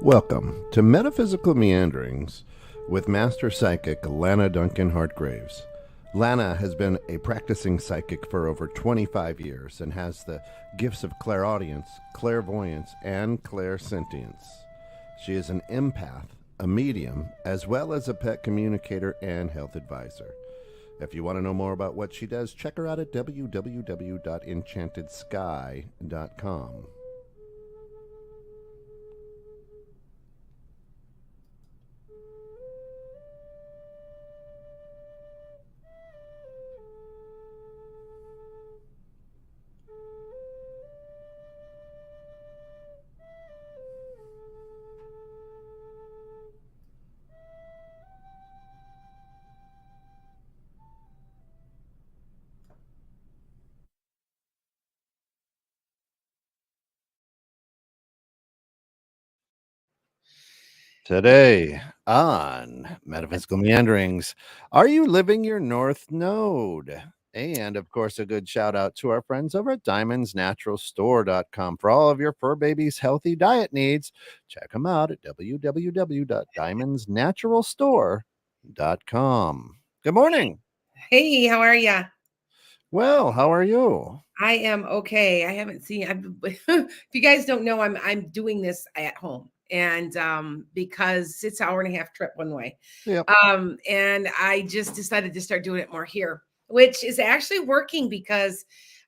Welcome to Metaphysical Meanderings with Master Psychic Lana Duncan Hartgraves. Lana has been a practicing psychic for over 25 years and has the gifts of clairaudience, clairvoyance, and clairsentience. She is an empath, a medium, as well as a pet communicator and health advisor. If you want to know more about what she does, check her out at www.enchantedsky.com. Today on Metaphysical Meanderings, are you living your North Node? And of course, a good shout out to our friends over at diamondsnaturalstore.com for all of your fur babies' healthy diet needs. Check them out at www.diamondsnaturalstore.com. Good morning. Hey, how are ya? Well, how are you? I am okay. I haven't seen. If you guys don't know, I'm doing this at home, and because it's an hour and a half trip one way. Yep. And I just decided to start doing it more here, which is actually working because,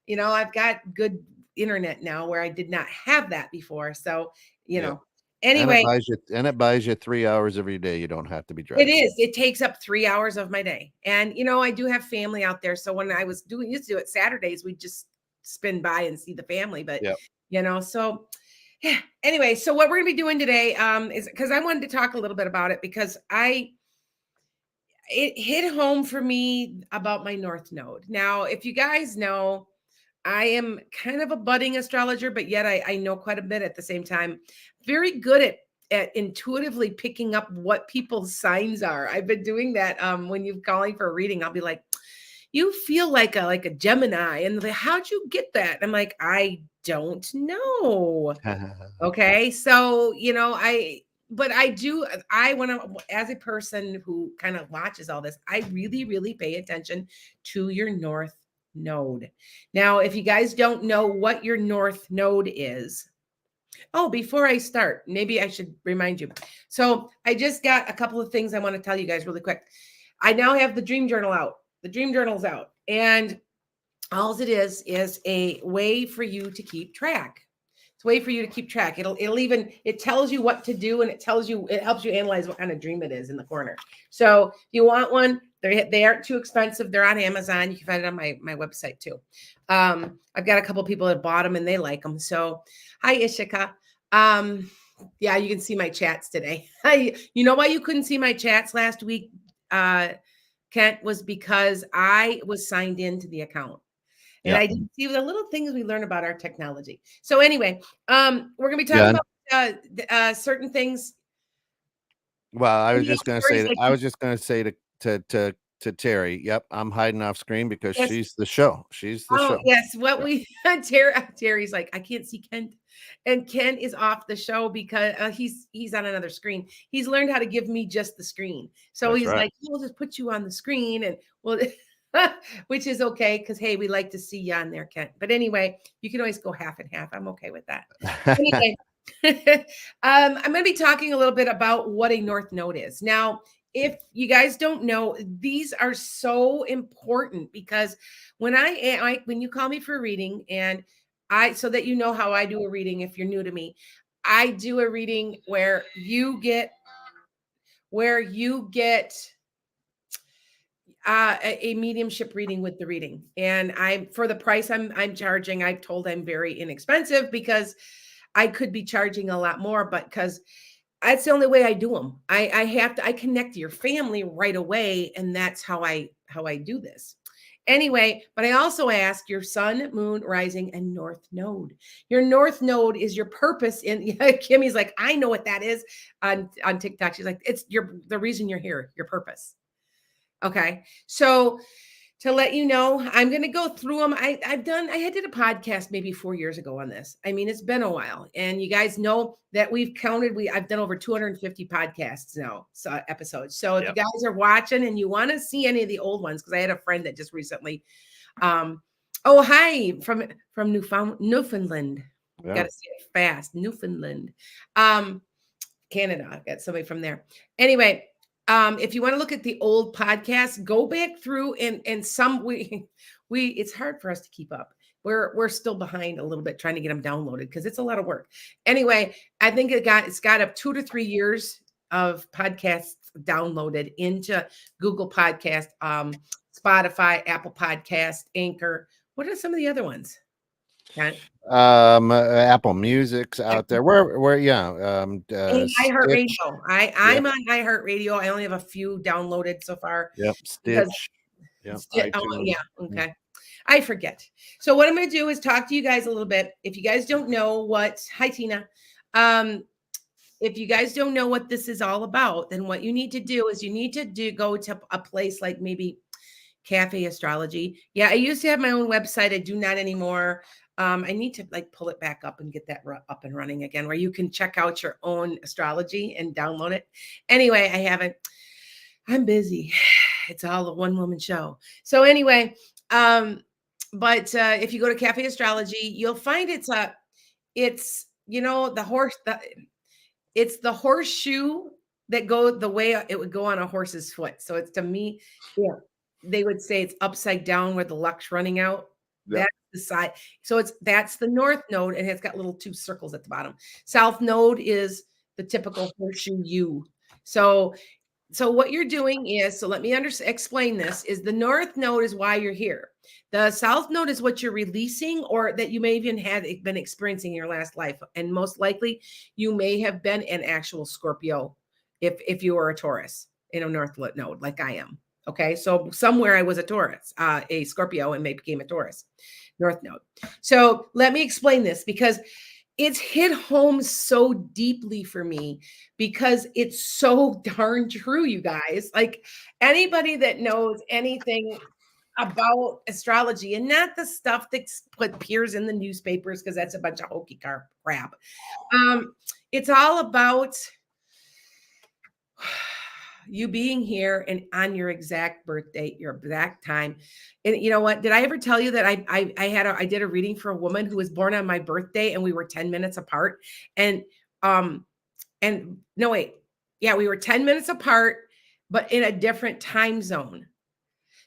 I've got good internet now where I did not have that before. So, Yep. anyway, and it buys you 3 hours every day. You don't have to be it driving. is. It takes up 3 hours of my day. And I do have family out there. So when I was used to do it Saturdays, we'd just spin by and see the family. But Yep. so yeah. Anyway, so what we're gonna be doing today is because I wanted to talk a little bit about it because it hit home for me about my North Node. Now, if you guys know, I am kind of a budding astrologer, but yet I know quite a bit at the same time. Very good at intuitively picking up what people's signs are. I've been doing that when you're calling for a reading. I'll be like, you feel like a Gemini, and like, how'd you get that? I'm like, I don't know. Okay, so but I do. I want to, as a person who kind of watches all this, I really, really pay attention to your North Node. Now, if you guys don't know what your North Node is, oh, before I start, maybe I should remind you. So I just got a couple of things I want to tell you guys really quick. I now have the Dream Journal out. The Dream Journal's out, and all it is a way for you to keep track. It's a way for you to keep track. It tells you what to do, and it helps you analyze what kind of dream it is in the corner. So if you want one, they aren't too expensive. They're on Amazon. You can find it on my website too. I've got a couple of people that bought them and they like them. So hi, Ishika. Yeah, you can see my chats today. You know why you couldn't see my chats last week, Kent, was because I was signed into the account. And Yep. I didn't see the little things we learn about our technology. So anyway, we're going to be talking about certain things. Well, I was just going to say to Terry, yep, I'm hiding off screen because Yes. she's the show. She's the show. Yes, Terry's like, I can't see Kent, and Ken is off the show because he's on another screen. He's learned how to give me just the screen, so That's he's right. like, we'll just put you on the screen, and we'll, which is okay because hey, we like to see you on there, Kent. But anyway, you can always go half and half. I'm okay with that. Anyway, I'm going to be talking a little bit about what a North Node is. Now, if you guys don't know, these are so important because when when you call me for a reading, and so that you know how I do a reading, if you're new to me, I do a reading where you get a mediumship reading with the reading, and for the price I'm charging, I've told I'm very inexpensive because I could be charging a lot more, but because that's the only way I do them. I connect to your family right away, and that's how I do this. Anyway, but I also ask your sun, moon, rising, and North Node. Your North Node is your purpose. Kimmy's like, I know what that is on TikTok. She's like, it's the reason you're here, your purpose. Okay, so to let you know, I'm going to go through them. I did a podcast maybe 4 years ago on this. I mean, it's been a while, and you guys know that I've done over 250 podcasts now, so episodes. So if you guys are watching and you want to see any of the old ones, because I had a friend that just recently, oh, hi from Newfoundland. Got to say it fast. Newfoundland, Canada. I got somebody from there. Anyway, if you want to look at the old podcasts, go back through and some we it's hard for us to keep up. We're still behind a little bit trying to get them downloaded because it's a lot of work. Anyway, I think it's got up 2 to 3 years of podcasts downloaded into Google Podcast, Spotify, Apple Podcast, Anchor. What are some of the other ones? Apple Music's out there. Where iHeartRadio. I'm on iHeartRadio. I only have a few downloaded so far. Yep. Stitch. Okay. I forget. So what I'm going to do is talk to you guys a little bit. If you guys don't know hi Tina. If you guys don't know what this is all about, then what you need to do is go to a place like maybe Cafe Astrology. Yeah, I used to have my own website. I do not anymore. I need to pull it back up and get that up and running again, where you can check out your own astrology and download it. Anyway, I haven't. I'm busy. It's all a one-woman show. So anyway, but if you go to Cafe Astrology, you'll find it's the horseshoe that go the way it would go on a horse's foot. So it's, to me, they would say it's upside down where the luck's running out. Yep. That's the side. So that's the north node, and it's got little 2 circles at the bottom. South node is the typical horseshoe U. So what you're doing is, let me explain this, is the north node is why you're here. The south node is what you're releasing, or that you may even have been experiencing in your last life. And most likely you may have been an actual Scorpio if you were a Taurus in a north node like I am. Okay, so somewhere I was a Taurus, a Scorpio, and became a Taurus, north node. So let me explain this, because it's hit home so deeply for me, because it's so darn true, you guys. Like, anybody that knows anything about astrology, and not the stuff that appears in the newspapers, because that's a bunch of hokey crap. It's all about you being here and on your exact birth date, your exact time. And you know what? Did I ever tell you that I did a reading for a woman who was born on my birthday, and we were 10 minutes apart. And no, wait. Yeah, we were 10 minutes apart, but in a different time zone.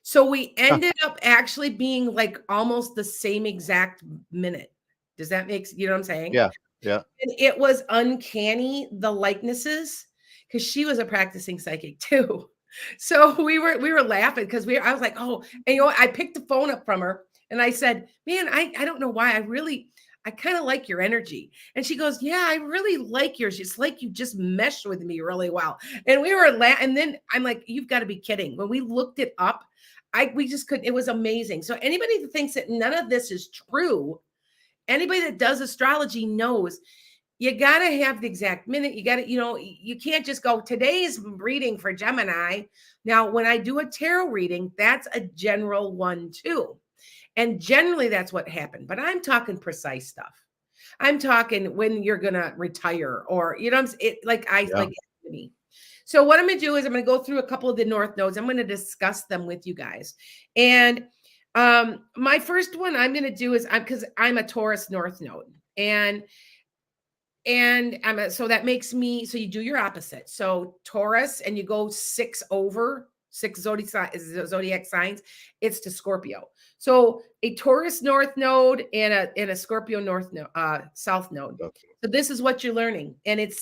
So we ended up actually being like almost the same exact minute. Does that make sense? You know what I'm saying? Yeah. Yeah. And it was uncanny, the likenesses, because she was a practicing psychic too. So we were laughing because I was like, oh, and I picked the phone up from her and I said, man, I don't know why. I kind of like your energy. And she goes, yeah, I really like yours. It's like you just meshed with me really well. And we were laughing. And then I'm like, you've got to be kidding. When we looked it up, we just couldn't. It was amazing. So anybody that thinks that none of this is true, anybody that does astrology knows you got to have the exact minute. You got to, you can't just go, today's reading for Gemini. Now, when I do a tarot reading, that's a general one too. And generally that's what happened. But I'm talking precise stuff. I'm talking when you're going to retire, or, like me. So what I'm going to do is I'm going to go through a couple of the north nodes. I'm going to discuss them with you guys. And my first one I'm going to do is because I'm a Taurus north node. And so that makes me, so you do your opposite. So Taurus, and you go 6 zodiac signs, it's to Scorpio. So a Taurus north node and a Scorpio south node. Okay. So this is what you're learning. And it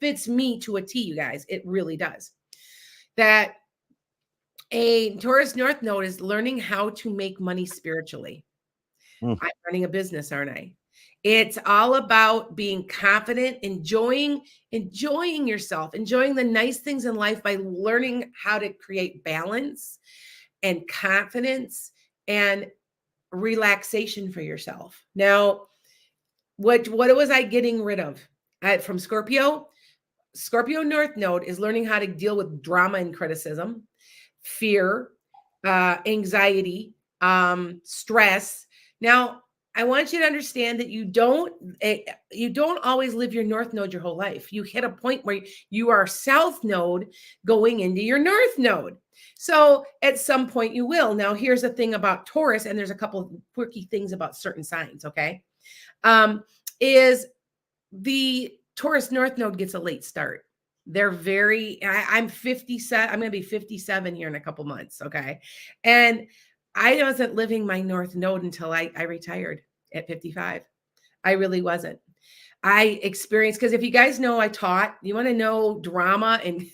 fits me to a T, you guys. It really does. That a Taurus north node is learning how to make money spiritually. I'm running a business, aren't I? It's all about being confident, enjoying yourself, enjoying the nice things in life by learning how to create balance and confidence and relaxation for yourself. Now, what was I getting rid of from Scorpio? Scorpio North Node is learning how to deal with drama and criticism, fear, anxiety, stress. Now, I want you to understand that you don't always live your north node your whole life. You hit a point where you are south node going into your north node. So at some point you will. Now, here's the thing about Taurus, and there's a couple of quirky things about certain signs. Okay, is the Taurus north node gets a late start. They're I'm 57. I'm going to be 57 here in a couple months. Okay, and I wasn't living my north node until I retired at 55. I really wasn't. I experienced, because if you guys know, I taught, you want to know drama and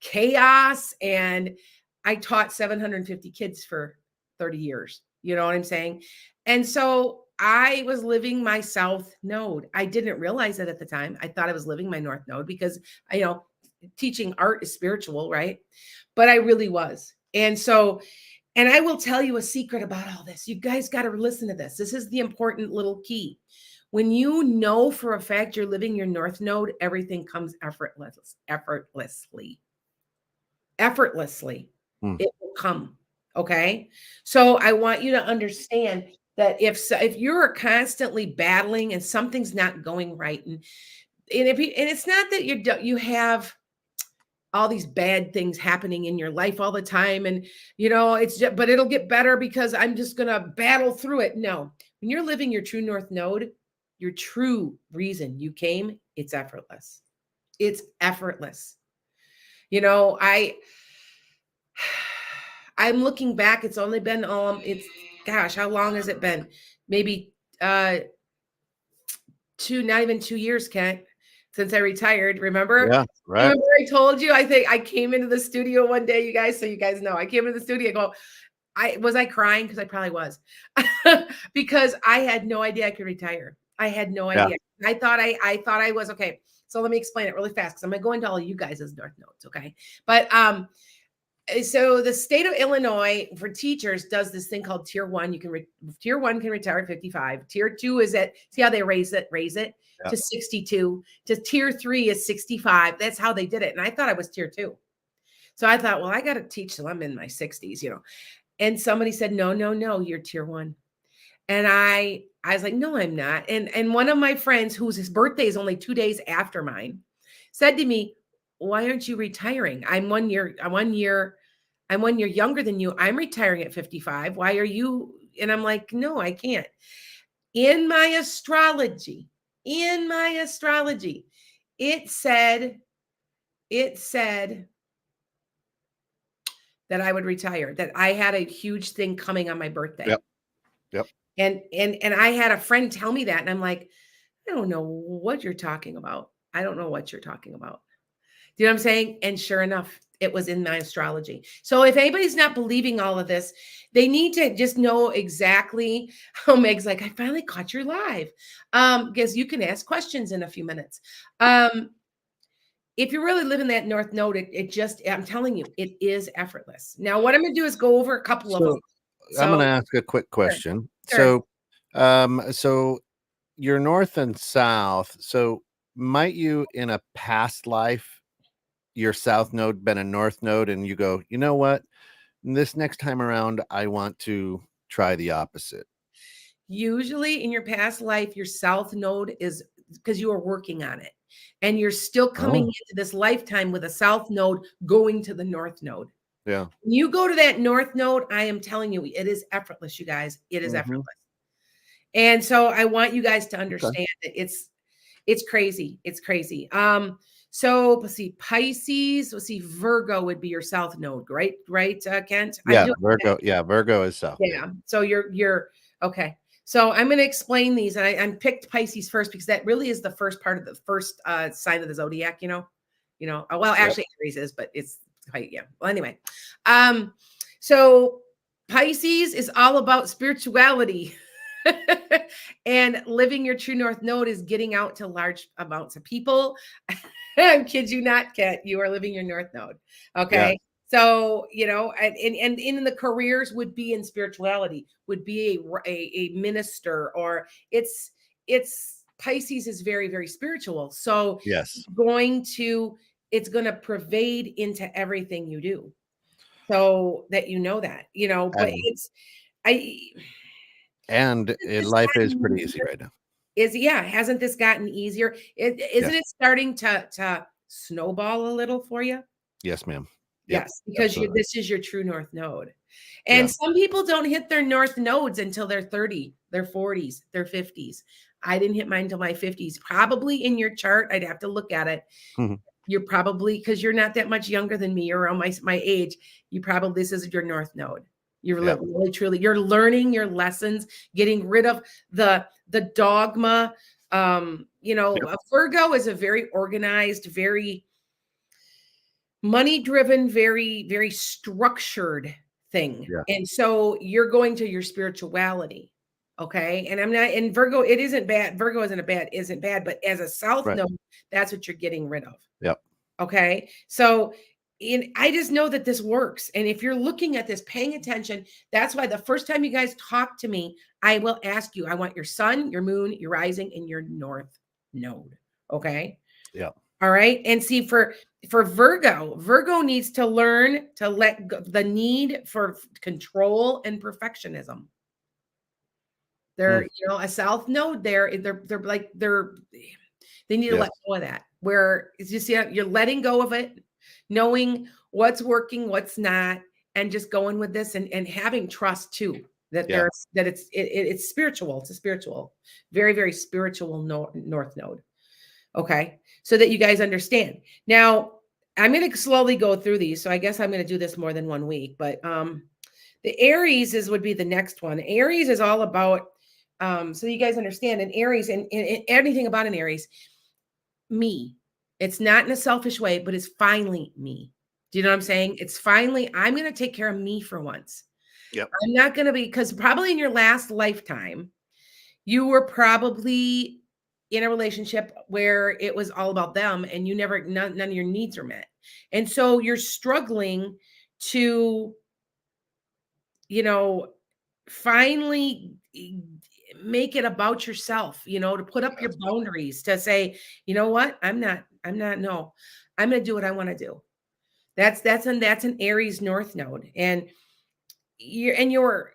chaos, and I taught 750 kids for 30 years. You know what I'm saying? And so I was living my south node. I didn't realize it at the time. I thought I was living my north node because, teaching art is spiritual, right? But I really was. And so, and I will tell you a secret about all this. You guys got to listen to this. This is the important little key. When you know for a fact you're living your north node, everything comes effortlessly. Effortlessly. It will come. Okay. So I want you to understand that if you're constantly battling and something's not going right, and it's not that you have all these bad things happening in your life all the time, and it's just, but it'll get better because I'm just gonna battle through it. No, when you're living your true north node, your true reason you came, it's effortless. It's effortless. I'm looking back. It's only been how long has it been? Maybe not even 2 years, Kent, since I retired. Remember? Yeah, right. Remember I told you, I think I came into the studio one day, you guys, so you guys know. I came into the studio, was I crying? Because I probably was. Because I had no idea I could retire. I had no idea. I thought I was okay. So let me explain it really fast, because I'm going to go into all of you guys' north nodes, okay? But so the state of Illinois for teachers does this thing called Tier 1. Tier 1 can retire at 55. Tier 2 is see how they raise it to 62. To Tier 3 is 65. That's how they did it. And I thought I was Tier 2. So I thought, well, I got to teach till I'm in my 60s, And somebody said, no, you're Tier 1. And I was like, no, I'm not. And one of my friends, his birthday is only 2 days after mine, said to me, why aren't you retiring? I'm 1 year younger than you. I'm retiring at 55. Why are you? And I'm like, no, I can't. In my astrology, it said that I would retire, that I had a huge thing coming on my birthday. Yep. And I had a friend tell me that, and I'm like, I don't know what you're talking about. I don't know what you're talking about. Do you know what I'm saying? And sure enough, it was in my astrology. So if anybody's not believing all of this, they need to just know exactly how Meg's like, I finally caught your live. Because you can ask questions in a few minutes. If you really live in that north node, I'm telling you, it is effortless. Now, what I'm going to do is go over a couple of them. I'm going to ask a quick question. Sure. So you're north and south. So might you, in a past life, your south node been a north node, and you go, you know what, this next time around, I want to try the opposite? Usually in your past life, your south node is because you are working on it, and you're still coming into this lifetime with a south node going to the north node. Yeah. When you go to that north node, I am telling you, it is effortless, you guys. It is effortless. And so I want you guys to understand that it's crazy. It's crazy. So let's see, Pisces. Let's see, Virgo would be your south node, right? Right, Kent? Yeah, Virgo. Yeah, Virgo is south. Yeah. So you're okay. So I'm going to explain these, and I picked Pisces first because that really is the first part of the first sign of the zodiac. Well, actually Aries is, but it's yeah. Well, anyway, so Pisces is all about spirituality. And living your true north node is getting out to large amounts of people. I kid you not, Kat, you are living your north node. Okay. Yeah. So, and in the careers would be in spirituality, would be a minister, or it's Pisces is very, very spiritual. So yes, it's going to pervade into everything you do. So that you know that, but And I this life is gotten pretty easy easier? right now. Hasn't this gotten easier? Isn't Yes. it starting to snowball a little for you? Yes, ma'am. Yep. Yes, because Absolutely. this is your true north node. Yeah. And some people don't hit their north nodes until they're 30, their 40s, their 50s. I didn't hit mine until my 50s. Probably in your chart, I'd have to look at it. Mhm. You're probably, because you're not that much younger than me, you're around my age. You probably, this is your north node. You're Yeah. really truly, you're learning your lessons, getting rid of the dogma. Yep. A Virgo is a very organized, very money driven, very, very structured thing. Yeah. And so you're going to your spirituality. Okay. And I'm not, and Virgo, it isn't bad. Virgo isn't bad, but as a South Right. node, that's what you're getting rid of. Yep. Okay. So I just know that this works. And if you're looking at this, paying attention, that's why the first time you guys talk to me, I will ask you, I want your sun, your moon, your rising, and your north node. Okay. Yep. All right. And see, for Virgo needs to learn to let go the need for control and perfectionism. Hmm. They're, a South node there, they need to Yes. let go of that. Where it's just, you're letting go of it, knowing what's working, what's not, and just going with this and having trust too that Yeah. it's spiritual. It's a spiritual, very, very spiritual north node. Okay. So that you guys understand. Now, I'm going to slowly go through these. So I guess I'm going to do this more than 1 week, but the Aries would be the next one. Aries is all about so you guys understand an Aries and everything about an Aries, me. It's not in a selfish way, but it's finally me. Do you know what I'm saying? It's finally, I'm going to take care of me for once. Yep. I'm not going to be, because probably in your last lifetime, you were probably in a relationship where it was all about them and none of your needs are met. And so you're struggling to, finally make it about yourself, to put up your boundaries, to say, you know what? No, I'm going to do what I want to do. That's an Aries North node. And you're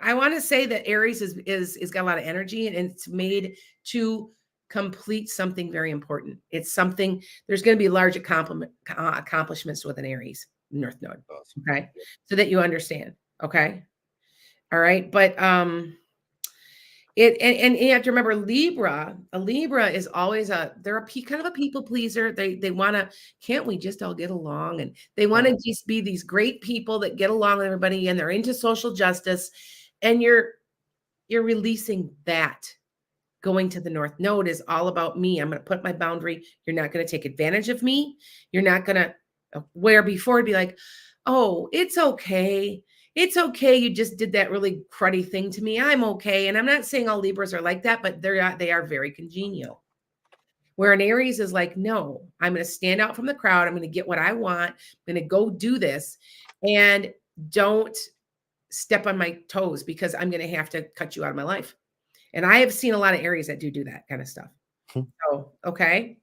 I want to say that Aries is got a lot of energy and it's made to complete something very important. It's something, there's going to be large accomplishments with an Aries North node. Awesome. Okay. So that you understand. Okay. All right. But and you have to remember a Libra is always they're kind of a people pleaser. They want to, can't we just all get along? And they want to just be these great people that get along with everybody and they're into social justice. And you're releasing that. Going to the North Node is all about me. I'm going to put my boundary. You're not going to take advantage of me. You're not going to, where before it'd be like, oh, it's okay. It's okay. You just did that really cruddy thing to me. I'm okay. And I'm not saying all Libras are like that, but they are very congenial. Where an Aries is like, no, I'm going to stand out from the crowd. I'm going to get what I want. I'm going to go do this. And don't step on my toes because I'm going to have to cut you out of my life. And I have seen a lot of Aries that do that kind of stuff. So, okay.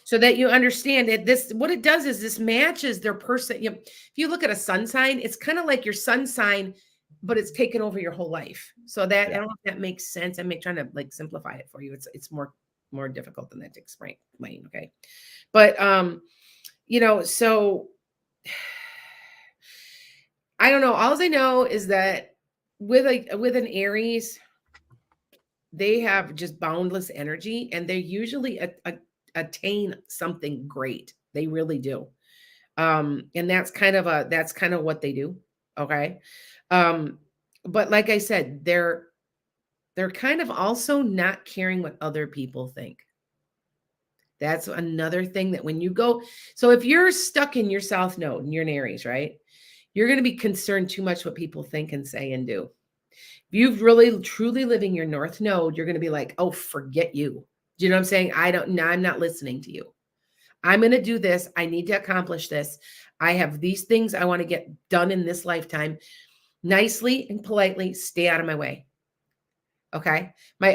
So that you understand that what it does is this matches their person. If you look at a sun sign, it's kind of like your sun sign, but it's taken over your whole life. So that, I don't know if that makes sense. I'm trying to simplify it for you. It's more difficult than that to explain. Okay. But, so I don't know. All I know is that with an Aries, they have just boundless energy and they usually attain something great. They really do. And that's kind of what they do. Okay. But like I said, they're kind of also not caring what other people think. That's another thing that when you go, so if you're stuck in your South Node and you're an Aries, right? You're going to be concerned too much what people think and say and do. If you've really truly living your North Node, you're going to be like, oh, forget you. Do you know what I'm saying? I'm not listening to you. I'm going to do this. I need to accomplish this. I have these things I want to get done in this lifetime. Nicely and politely stay out of my way. Okay. My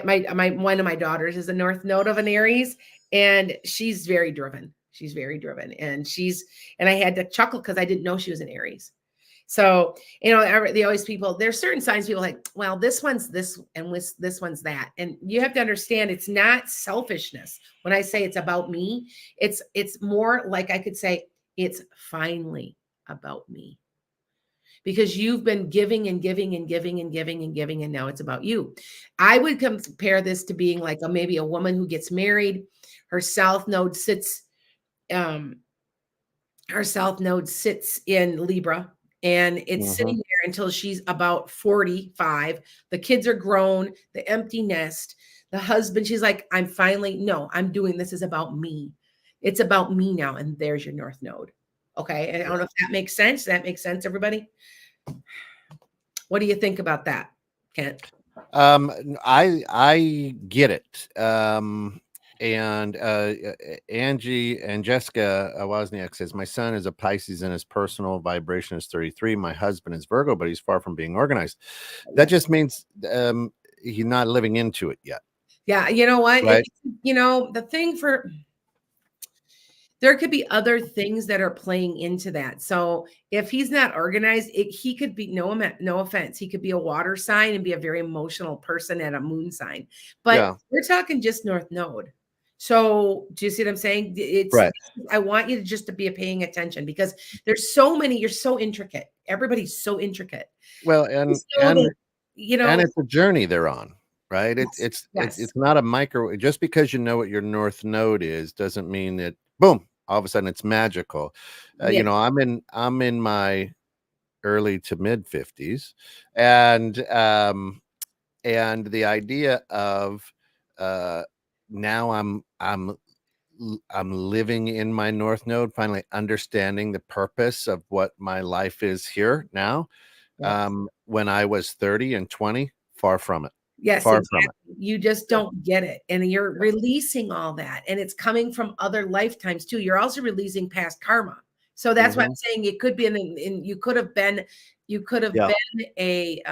one of my daughters is a North Node of an Aries, and she's very driven. She's very driven, and I had to chuckle because I didn't know she was an Aries. So, they always there's certain signs people like, well, this one's this and this one's that. And you have to understand it's not selfishness. When I say it's about me, it's more like I could say it's finally about me. Because you've been giving and giving and giving and giving and giving, and now it's about you. I would compare this to being like maybe a woman who gets married. Her south node sits in Libra, and it's sitting there until she's about 45. The kids are grown, the empty nest, the husband, she's like, I'm doing this is about me. It's about me now. And there's your North Node. Okay. And I don't know if that makes sense. That makes sense, everybody. What do you think about that, Kent? I get it. And Angie and Jessica Wozniak says, my son is a Pisces and his personal vibration is 33. My husband is Virgo, but he's far from being organized. That just means he's not living into it yet. Yeah. You know what? Right? The thing there could be other things that are playing into that. So if he's not organized, he could be, no offense, he could be a water sign and be a very emotional person at a moon sign. But we're talking just North Node. So do you see what I'm saying? It's right. I want you to be paying attention because there's so many, you're so intricate. Everybody's so intricate. Well, and it's a journey they're on. Right. It's not a micro. Just because you know what your North Node is doesn't mean that boom, all of a sudden it's magical. I'm in my early to mid 50s, and the idea of now I'm living in my North Node, finally understanding the purpose of what my life is here now. Yes. When I was 30 and 20, far from it. Yes, exactly. You just don't get it. And you're releasing all that. And it's coming from other lifetimes too. You're also releasing past karma. So that's why I'm saying it could be you could have been a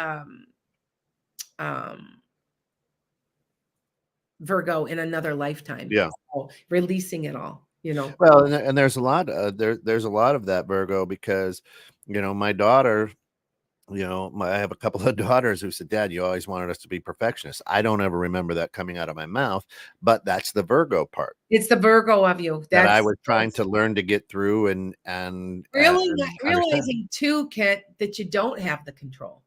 Virgo in another lifetime. Yeah. So releasing it all, Well, and there's a lot there's a lot of that, Virgo, because my daughter, I have a couple of daughters who said, Dad, you always wanted us to be perfectionists. I don't ever remember that coming out of my mouth, but that's the Virgo part. It's the Virgo of you that I was trying to learn to get through and realizing too, Kent, that you don't have the control.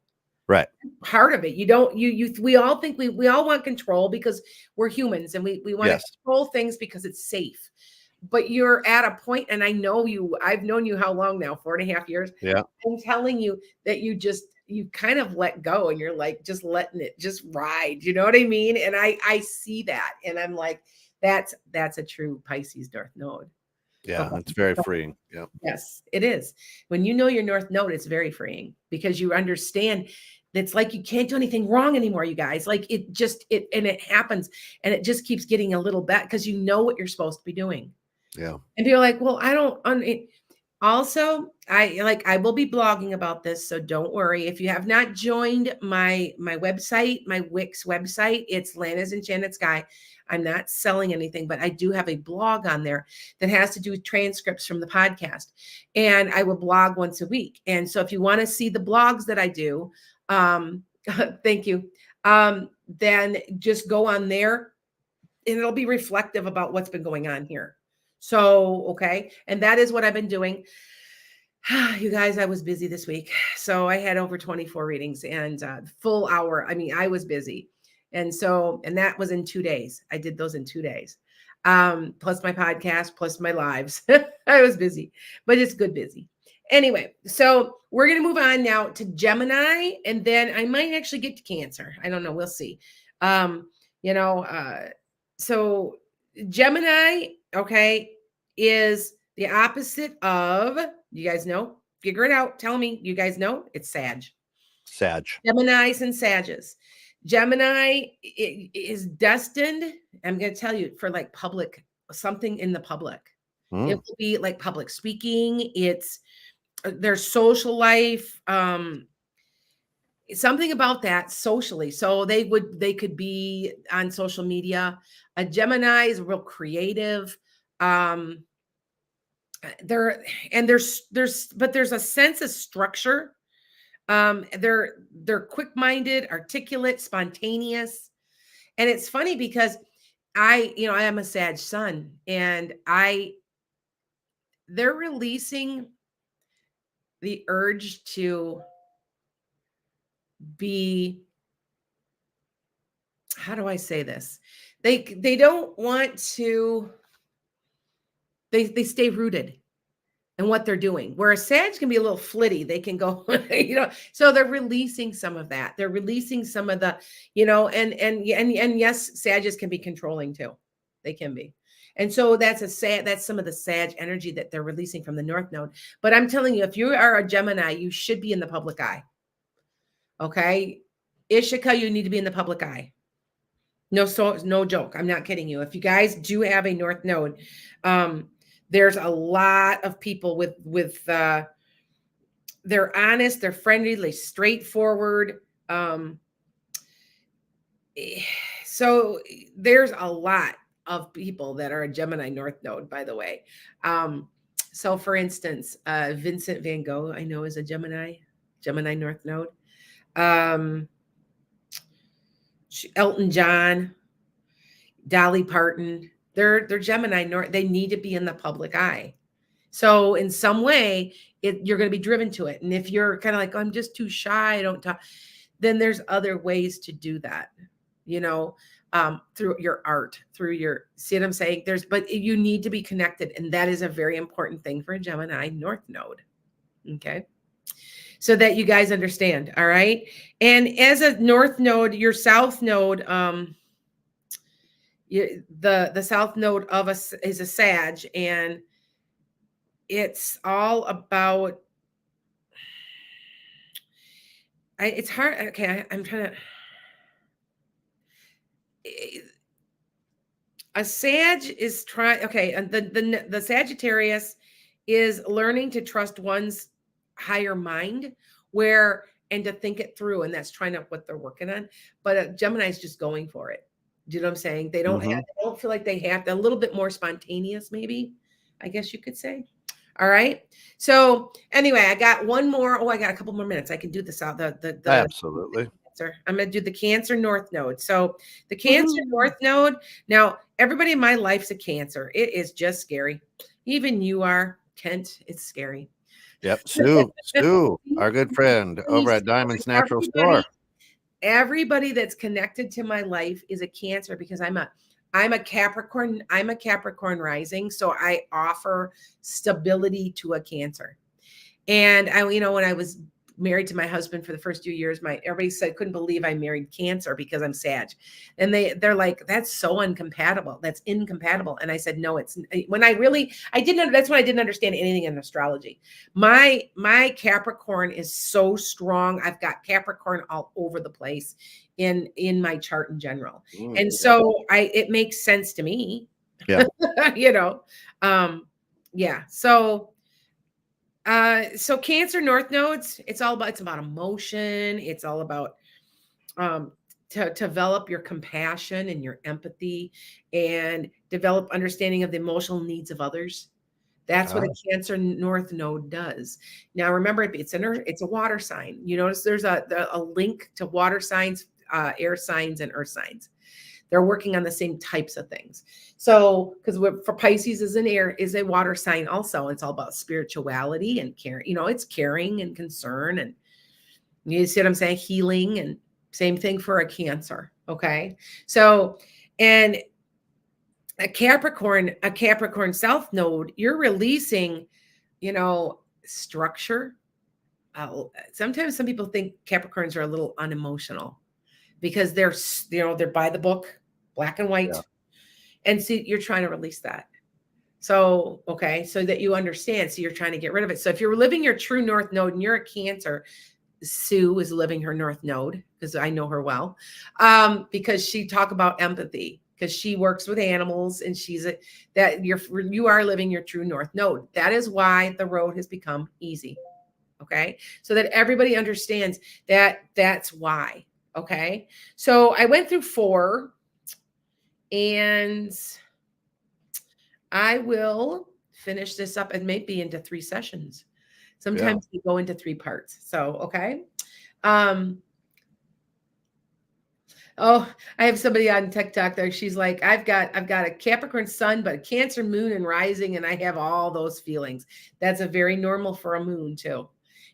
Right. Part of it. You don't, we all think we all want control because we're humans and we want to control things because it's safe. But you're at a point, and I know I've known you how long now? 4.5 years. Yeah. I'm telling you that you kind of let go and you're like, just letting it just ride. You know what I mean? And I see that. And I'm like, that's a true Pisces North Node. Yeah. It's very freeing. Yeah. Yes, it is. When you know your North Node, it's very freeing because you understand it's like you can't do anything wrong anymore, you guys. Like it happens and it just keeps getting a little better because you know what you're supposed to be doing. Yeah. And you're like, well, I don't. Also, I will be blogging about this, so don't worry. If you have not joined my website, my Wix website, it's Lana's Enchanted Sky. I'm not selling anything, but I do have a blog on there that has to do with transcripts from the podcast, and I will blog once a week. And so, if you want to see the blogs that I do, thank you. Then just go on there, and it'll be reflective about what's been going on here. So, okay. And that is what I've been doing. You guys, I was busy this week. So I had over 24 readings and full hour. I mean, I was busy. And that was in 2 days. I did those in 2 days. Plus my podcast, plus my lives. I was busy, but it's good busy. Anyway, so we're going to move on now to Gemini, and then I might actually get to Cancer. I don't know. We'll see. So Gemini, okay, is the opposite of, you guys know? Figure it out. Tell me. You guys know? It's Sag. Geminis and Sages. Gemini is destined, I'm going to tell you, for like something in the public. It will be like public speaking. It's their social life. Something about that socially. So they could be on social media. A Gemini is real creative. there, and there's a sense of structure. They're quick-minded, articulate, spontaneous. And it's funny because I am a Sag sun, and they're releasing the urge to be, how do I say this? They don't want to, they stay rooted in what they're doing. Where a Sag can be a little flitty, they can go, so they're releasing some of that. They're releasing some of the, and yes, Sages can be controlling too. They can be. And so that's some of the Sag energy that they're releasing from the North Node. But I'm telling you, if you are a Gemini, you should be in the public eye. Okay. Ishika, you need to be in the public eye. No joke. I'm not kidding you. If you guys do have a North Node, there's a lot of people with they're honest, they're friendly, they're straightforward. So there's a lot of people that are a Gemini North Node, by the way. So for instance, Vincent van Gogh, I know, is a Gemini North Node. Elton John, Dolly Parton, they're Gemini North. They need to be in the public eye. So in some way, you're going to be driven to it. And if you're kind of like, oh, I'm just too shy, I don't talk, then there's other ways to do that, through your art, see what I'm saying? But you need to be connected. And that is a very important thing for a Gemini North Node. Okay. So that you guys understand. All right. And as a North Node, your South Node, the South Node of us is a Sag, and it's all about, it's hard. Okay. I'm trying to, a Sag is trying. Okay. And the Sagittarius is learning to trust one's higher mind and to think it through. And that's trying to what they're working on. But a Gemini is just going for it. Do you know what I'm saying? They don't they don't feel like they have to, a little bit more spontaneous, maybe, I guess you could say. All right. So anyway, I got one more. Oh, I got a couple more minutes. I can do this out. Absolutely. I'm going to do the Cancer North Node. So the Cancer North Node. Now, everybody in my life's a Cancer. It is just scary. Even you are, Kent. It's scary. Yep. Sue, our good friend over at Diamonds Natural Store. Everybody that's connected to my life is a Cancer, because I'm a Capricorn. I'm a Capricorn rising. So I offer stability to a Cancer. And when I was married to my husband for the first 2 years, everybody said, couldn't believe I married Cancer because I'm Sag. And they're like, that's so incompatible. That's incompatible. And I said, no, it's that's when I didn't understand anything in astrology. My Capricorn is so strong. I've got Capricorn all over the place in my chart in general. And so it makes sense to me. Yeah. Yeah. So Cancer North Nodes, it's about emotion. It's all about to develop your compassion and your empathy, and develop understanding of the emotional needs of others. That's what a Cancer North Node does. Now, remember, it's a water sign. You notice there's a link to water signs, air signs, and earth signs. They're working on the same types of things. So, because for Pisces is a water sign also. It's all about spirituality and care. It's caring and concern, and you see what I'm saying? Healing, and same thing for a Cancer. Okay. So, and a Capricorn South Node, you're releasing, structure. Sometimes some people think Capricorns are a little unemotional because they're by the book, black and white. Yeah. And see, you're trying to release that. So, okay. So that you understand. So you're trying to get rid of it. So if you're living your true North Node and you're a Cancer, Sue is living her North Node, because I know her well, because she talk about empathy, because she works with animals, and you are living your true North Node. That is why the road has become easy. Okay. So that everybody understands that's why. Okay. So I went through 4, and I will finish this up and maybe into 3 sessions. Yeah. Sometimes we go into 3 parts. So, okay. Um, oh, I have somebody on TikTok there. She's like, I've got a Capricorn sun, but a Cancer moon and rising, and I have all those feelings. That's a very normal for a moon too.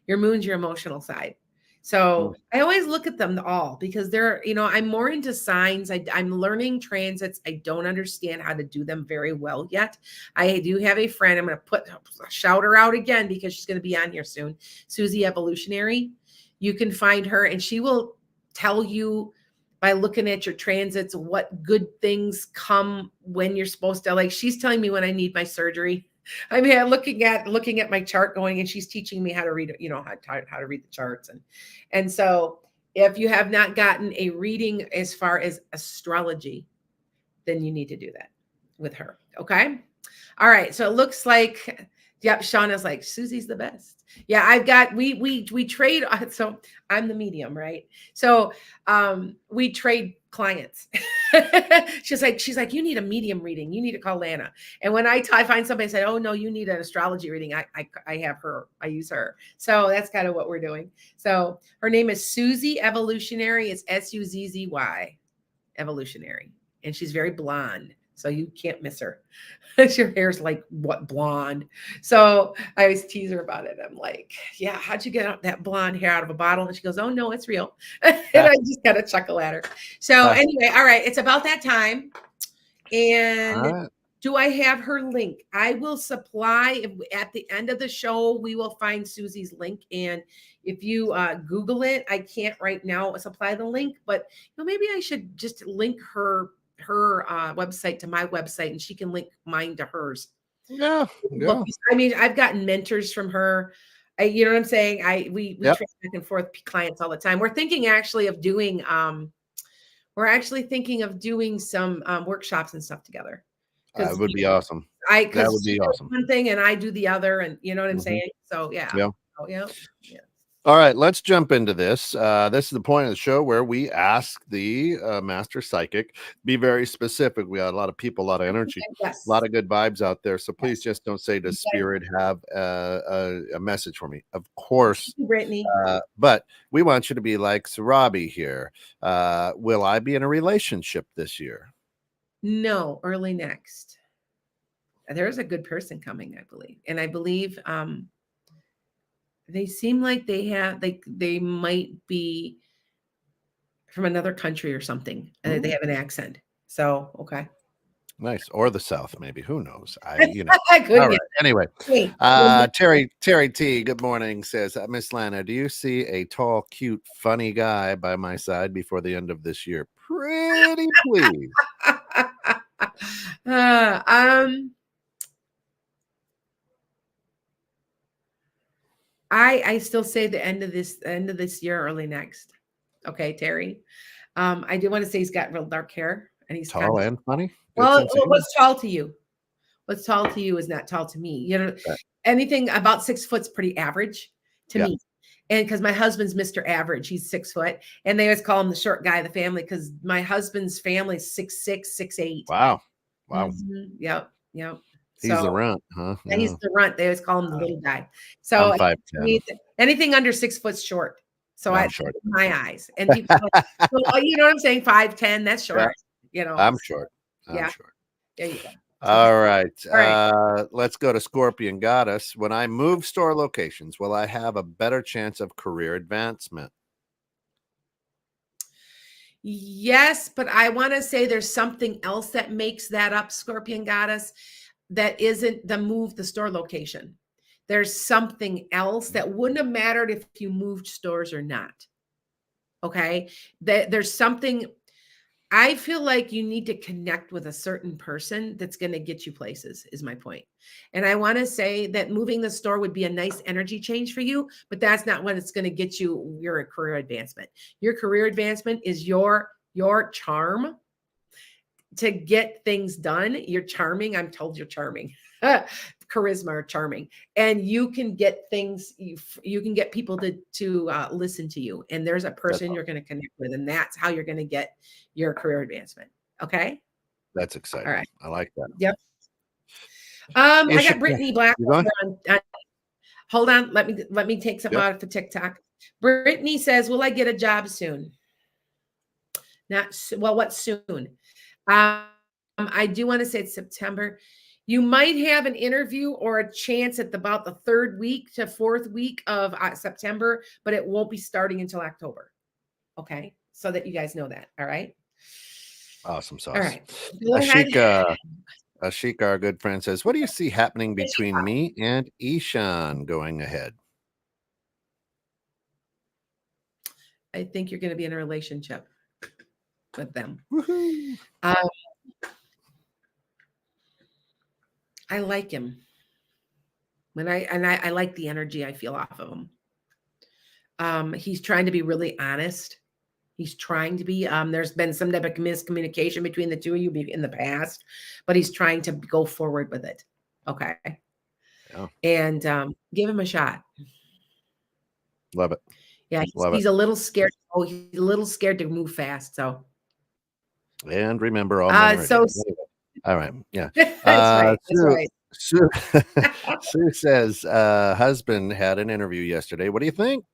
Your moon's your emotional side. So I always look at them all because they're, I'm more into signs. I'm learning transits. I don't understand how to do them very well yet. I do have a friend. I'm going to shout her out again because she's going to be on here soon. Susie Evolutionary. You can find her and she will tell you by looking at your transits what good things come when you're supposed to. Like she's telling me when I need my surgery. I mean, looking at my chart going, and she's teaching me how to read, how to read the charts. And so if you have not gotten a reading as far as astrology, then you need to do that with her. Okay. All right. So it looks like, yep. Shauna's like, Susie's the best. Yeah. I've got, we trade. So I'm the medium, right? So we trade clients. she's like, you need a medium reading. You need to call Lana. And when I find somebody say, oh no, you need an astrology reading. I have her, I use her. So that's kind of what we're doing. So her name is Susie Evolutionary. It's Suzzy Evolutionary. And she's very blonde. So you can't miss her. Your hair's like blonde. So I always tease her about it. I'm like, yeah, how'd you get that blonde hair out of a bottle? And she goes, oh no, it's real. And I just kind of chuckle at her. So anyway, all right, it's about that time. And do I have her link? I will supply at the end of the show. We will find Susie's link. And if you Google it, I can't right now supply the link, but maybe I should just link her website to my website and she can link mine to hers. Yeah. I mean, I've gotten mentors from her. You know what I'm saying? We trade back and forth clients all the time. We're thinking actually of doing some workshops and stuff together. That would be awesome. That would be awesome. One thing and I do the other, and you know what I'm saying? So yeah. Oh, yeah. All right, let's jump into this. This is the point of the show where we ask the master psychic, be very specific. We got a lot of people, a lot of energy, a lot of good vibes out there. So please just don't say, does spirit have a message for me? Of course, Brittany. But we want you to be like Sarabi here. Will I be in a relationship this year? No, early next. There's a good person coming, I believe. And I believe they seem like they might be from another country or something. And they have an accent. So, okay. Nice. Or the South, maybe. Who knows? All right. Anyway, Terry T, good morning, says, Miss Lana, do you see a tall, cute, funny guy by my side before the end of this year? Pretty please. I still say the end of this year, early next. Okay, Terry. I do want to say he's got real dark hair and he's tall and funny. Well, what's tall to you? What's tall to you is not tall to me. Anything about 6 foot's pretty average to me. And because my husband's Mr. Average, he's 6 foot, and they always call him the short guy of the family because my husband's family is 6'6", 6'8". Wow. Mm-hmm. Yep. He's the runt, huh? Yeah. He's the runt. They always call him the little guy. So I'm 5'10". Anything under 6 foot's short. So I'm short. My eyes. And people you know what I'm saying? 5'10", that's short. Yeah. I'm short. Short. There you go. All right. Let's go to Scorpion Goddess. When I move store locations, will I have a better chance of career advancement? Yes, but I want to say there's something else that makes that up, Scorpion Goddess, that isn't the store location. There's something else that wouldn't have mattered if you moved stores or not. Okay. There's something. I feel like you need to connect with a certain person that's going to get you places, is my point. And I want to say that moving the store would be a nice energy change for you, but that's not what it's going to get you your career advancement. Your career advancement is your charm to get things done. You're charming. I'm told you're charming. Charisma or charming, and you can get things. You can get people to listen to you, and there's a person you're going to connect with, and that's how you're going to get your career advancement. Okay, that's exciting. All right, I like that. Yep. I Isha, got Brittany Black you going? on. Hold on. Let me take something Yep. out of TikTok. Brittany says, "Will I get a job soon?" Well, what soon? I do want to say it's September. You might have an interview or a chance at about the 3rd week to 4th week of September, but it won't be starting until October. Okay, so that you guys know that. All right. Awesome sauce. All right. Go ahead. Ashika, our good friend, says, "What do you see happening between me and Ishan going ahead?" I think you're going to be in a relationship with them. Woohoo. I like him. I like the energy I feel off of him. He's trying to be really honest. He's trying to be. There's been some type of miscommunication between the two of you in the past, but he's trying to go forward with it. Okay. Yeah. And give him a shot. Love it. Yeah, he's a little scared. Oh, he's a little scared to move fast. So. And remember, all men are idiots. All right. Yeah. That's right. That's right. Sue says, husband had an interview yesterday. What do you think?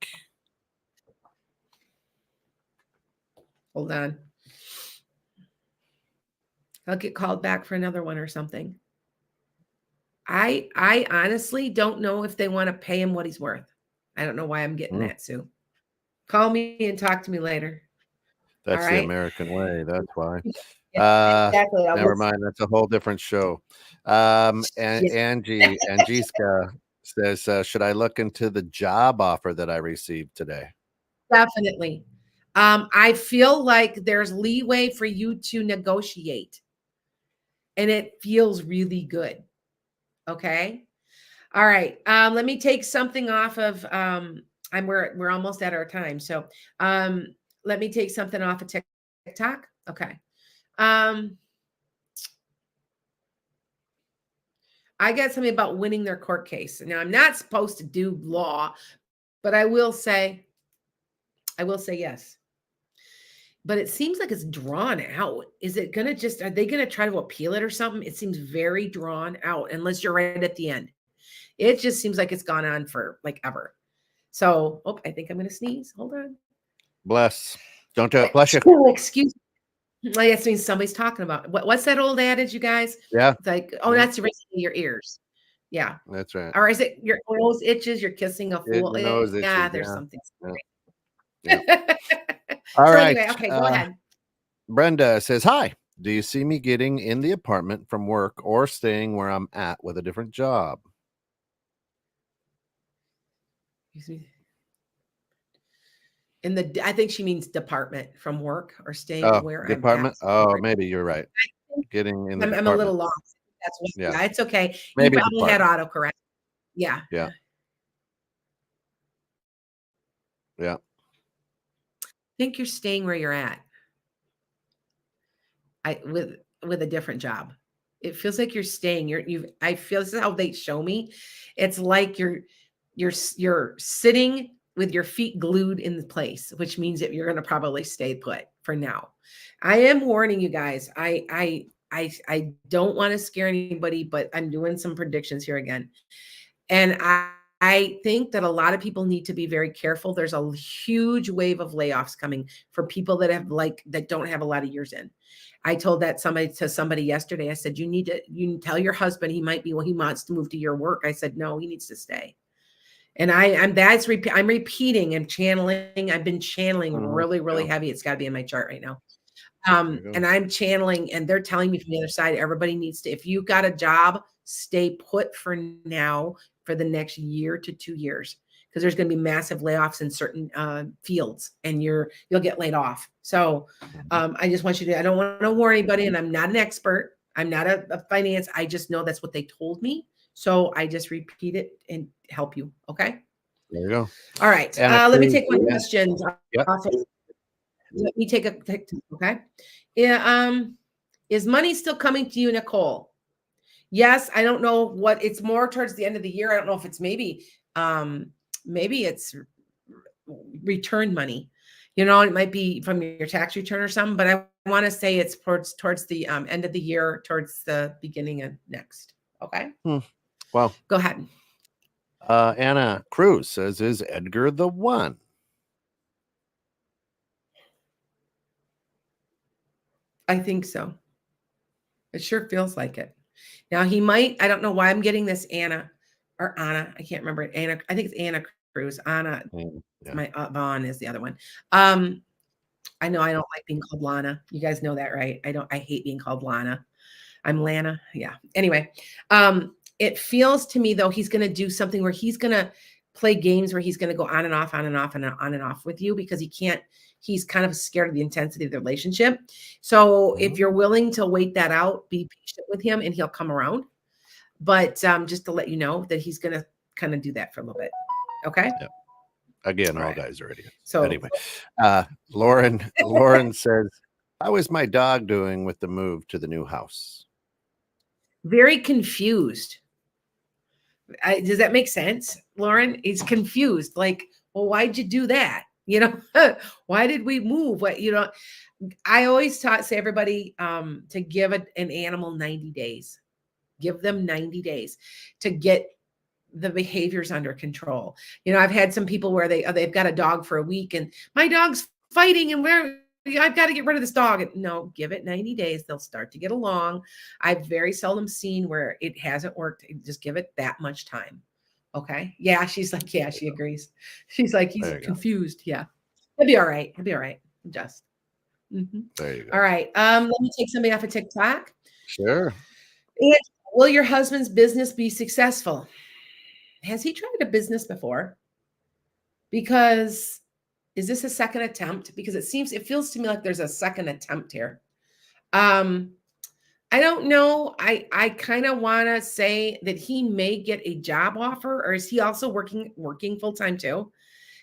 Hold on. I'll get called back for another one or something. I honestly don't know if they want to pay him what he's worth. I don't know why I'm getting that, Sue. Call me and talk to me later. That's the American way. That's why. Exactly. Never mind. That's a whole different show. And Angieska says, should I look into the job offer that I received today? Definitely. I feel like there's leeway for you to negotiate. And it feels really good. Okay. All right. Let me take something off of we're almost at our time. So let me take something off of TikTok. Okay. I got something about winning their court case. Now, I'm not supposed to do law, but I will say yes. But it seems like it's drawn out. Is it going to are they going to try to appeal it or something? It seems very drawn out unless you're right at the end. It just seems like it's gone on for like ever. So, I think I'm going to sneeze. Hold on. Bless. Don't do it. Bless you. Excuse me. I guess means somebody's talking about what's that old adage, you guys? Yeah. It's like, that's erasing your ears. Yeah. That's right. Or is it your nose itches? You're kissing a fool. Yeah, there's something. Yeah. All right. Anyway, okay, go ahead. Brenda says, hi. Do you see me getting in the apartment from work or staying where I'm at with a different job? I think she means department from work or staying where department. I'm at. Maybe you're right. Getting in the I'm a little lost. That's what, yeah, it's okay. Maybe you probably had autocorrect. Yeah. Yeah. Yeah. I think you're staying where you're at. With a different job. It feels like you're staying. I feel this is how they show me. It's like you're sitting with your feet glued in the place, which means that you're going to probably stay put for now. I am warning you guys. I don't want to scare anybody, but I'm doing some predictions here again. And I think that a lot of people need to be very careful. There's a huge wave of layoffs coming for people that that don't have a lot of years in. I told that to somebody yesterday. I said, you tell your husband he wants to move to your work. I said, no, he needs to stay. And I'm repeating and channeling. I've been channeling really, really heavy. It's got to be in my chart right now. And I'm channeling, and they're telling me from the other side, everybody needs to, if you got a job, stay put for now for the next year to 2 years, because there's going to be massive layoffs in certain fields, and you'll get laid off. So I just want you to, I don't want to warn anybody, and I'm not an expert. I'm not a finance. I just know that's what they told me. So I just repeat it and help you. Okay. There you go. All right. Let me take one question. Yep. Let me take okay. Yeah. Is money still coming to you, Nicole? Yes. I don't know what it's more towards the end of the year. I don't know if it's maybe it's return money. It might be from your tax return or something, but I want to say it's towards the end of the year, towards the beginning of next. Okay. Well, Go ahead. Anna Cruz says, is Edgar the one? I think so. It sure feels like it. Now he might, I don't know why I'm getting this Anna or Anna. I can't remember it. Anna, I think it's Anna Cruz. Anna, Yeah. my Vaughn is the other one. I know I don't like being called Lana. You guys know that, right? I hate being called Lana. I'm Lana. Yeah. Anyway, it feels to me though he's going to do something where he's going to play games where he's going to go on and off, on and off, and on and off with you because he can't. He's kind of scared of the intensity of the relationship. So if you're willing to wait that out, be patient with him, and he'll come around. But just to let you know that he's going to kind of do that for a little bit. Okay. Yep. Again, all right. guys are idiots. So anyway, Lauren says, how is my dog doing with the move to the new house? very confused. Does that make sense, Lauren? He's confused. Like, well, why'd you do that? You know, why did we move? What, you know, I always say everybody to give an animal 90 days. Give them 90 days to get the behaviors under control. You know, I've had some people where they've got a dog for a week and my dog's fighting and I've got to get rid of this dog. No, give it 90 days. They'll start to get along. I've very seldom seen where it hasn't worked. Just give it that much time. Okay. Yeah. She's like, yeah, she agrees. She's like, he's confused. Yeah. He'll be all right. He'll be all right. Just. Mm-hmm. There you go. All right. Let me take somebody off of TikTok. Sure. And will your husband's business be successful? Has he tried a business before? Because is this a second attempt? Because it feels to me like there's a second attempt here. I don't know. I kind of want to say that he may get a job offer, or is he also working full time too?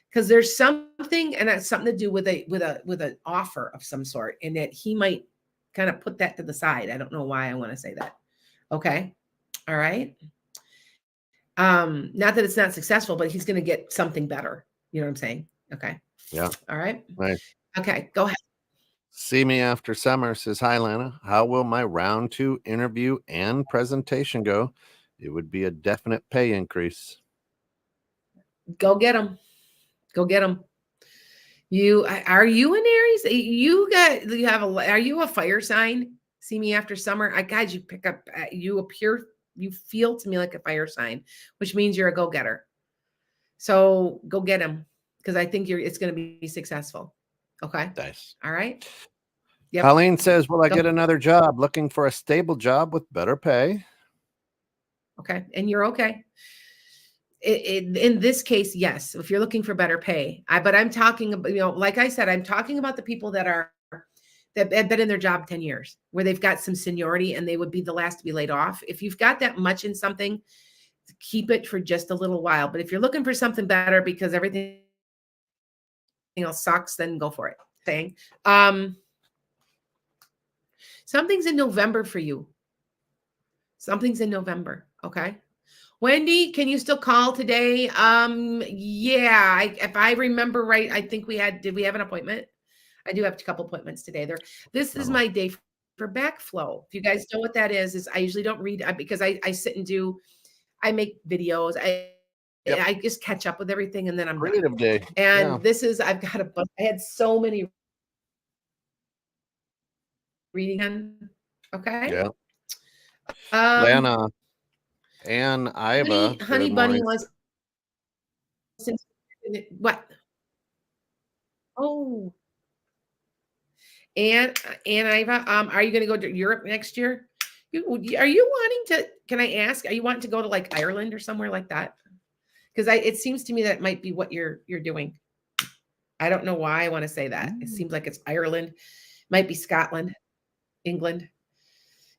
Because there's something, and that's something to do with an offer of some sort, and that he might kind of put that to the side. I don't know why I want to say that. Okay, all right. Not that it's not successful, but he's going to get something better. You know what I'm saying? Okay. Yeah. All right. Right. Okay. Go ahead. See Me After Summer says, hi, Lana. How will my round 2 interview and presentation go? It would be a definite pay increase. Go get him. Go get him. Are you an Aries? Are you a fire sign? See Me After Summer. God, you pick up, you feel to me like a fire sign, which means you're a go-getter. So go get him, because I think it's going to be successful. Okay. Nice. All right. Yep. Colleen says, will I get another job? Looking for a stable job with better pay. Okay. And you're okay. In this case, yes, if you're looking for better pay. But I'm talking about, like I said, I'm talking about the people that have been in their job 10 years, where they've got some seniority and they would be the last to be laid off. If you've got that much in something, keep it for just a little while. But if you're looking for something better because everything else sucks, then go for it. Something's in November for you. Something's in November. Okay. Wendy, can you still call today? Yeah, if I remember right, I think did we have an appointment? I do have a couple appointments today. This is my day for backflow. If you guys know what that is I usually don't read because I sit and I make videos. I just catch up with everything and then I'm creative day. And this is, I had so many reading. Okay. Yeah. Lana and Iva. Honey Bunny wants what? Oh. And Iva, are you going to go to Europe next year? Are you wanting to, can I ask, are you wanting to go to like Ireland or somewhere like that? Because it seems to me that might be what you're doing. I don't know why I want to say that. It seems like it's Ireland, might be Scotland, England.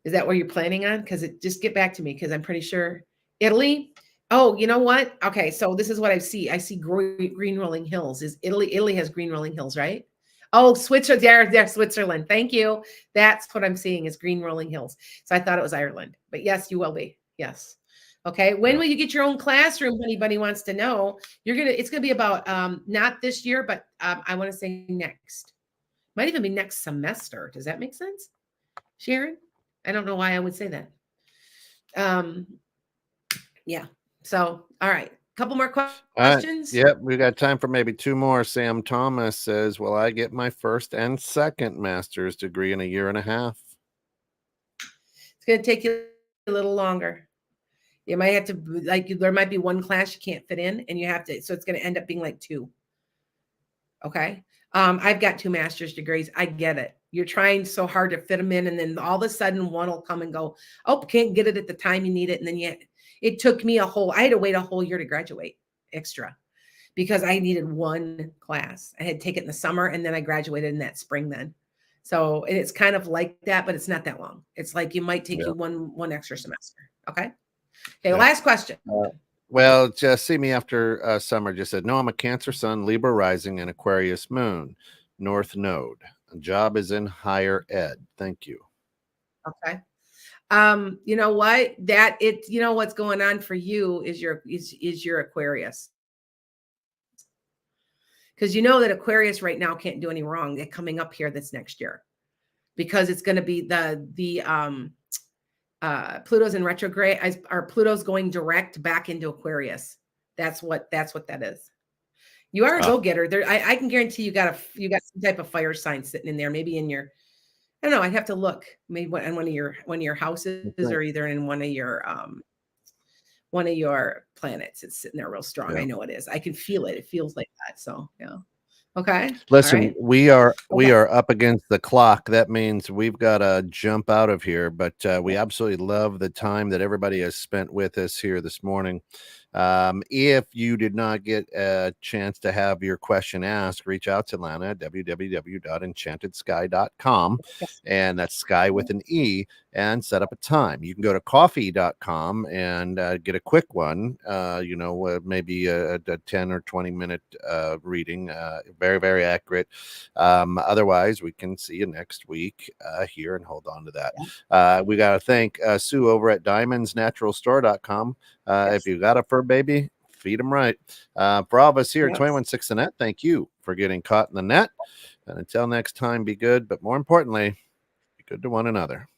Is that where you're planning on? Because just get back to me, because I'm pretty sure Italy. Oh, you know what? Okay, so this is what I see. I see green rolling hills. Is Italy has green rolling hills, right? Oh, Switzerland. There's Switzerland. Thank you. That's what I'm seeing is green rolling hills. So I thought it was Ireland, but yes, you will be. Yes. Okay. When will you get your own classroom? Anybody wants to know? It's gonna be about not this year, but I want to say next. Might even be next semester. Does that make sense, Sharon? I don't know why I would say that. Um, yeah. So, all right. Couple more All right. questions. Yep, we got time for maybe two more. Sam Thomas says, "Will I get my first and second master's degree in a year and a half?" It's going to take you a little longer. You might have to, like, there might be one class you can't fit in, and you have to, so it's going to end up being like two. Okay. I've got 2 master's degrees. I get it. You're trying so hard to fit them in, and then all of a sudden one will come and go, oh, can't get it at the time you need it. And then it took me I had to wait a whole year to graduate extra because I needed one class. I had taken it in the summer, and then I graduated in that spring then. So it's kind of like that, but it's not that long. It's like you might take you one extra semester. Okay. Okay. Last question. Well, just see me after summer just said, no, I'm a Cancer Sun, Libra rising, and Aquarius moon, North Node. Job is in higher ed. Thank you. Okay. You know what? You know what's going on for you is your Aquarius. Because you know that Aquarius right now can't do any wrong. They're coming up here this next year because it's going to be Pluto's in retrograde, or Pluto's going direct back into Aquarius. That's what that is. You are a go-getter. There, I can guarantee you got some type of fire sign sitting in there. Maybe in your, I don't know. I'd have to look. Maybe in one of your houses, or either in one of your planets. It's sitting there real strong. I know it is. I can feel it. It feels like that. So yeah. Okay. Listen, right. we are up against the clock. That means we've got to jump out of here, but we absolutely love the time that everybody has spent with us here this morning. If you did not get a chance to have your question asked, reach out to Lana at www.enchantedsky.com, and that's sky with an E, and set up a time. You can go to coffee.com and get a quick one, maybe a 10 or 20 minute reading, very, very accurate. Otherwise, we can see you next week here, and hold on to that. We got to thank Sue over at diamondsnaturalstore.com. If you got a fur baby, feed them right. For all of us here at 21.6 The Net, thank you for getting caught in the net. And until next time, be good, but more importantly, be good to one another.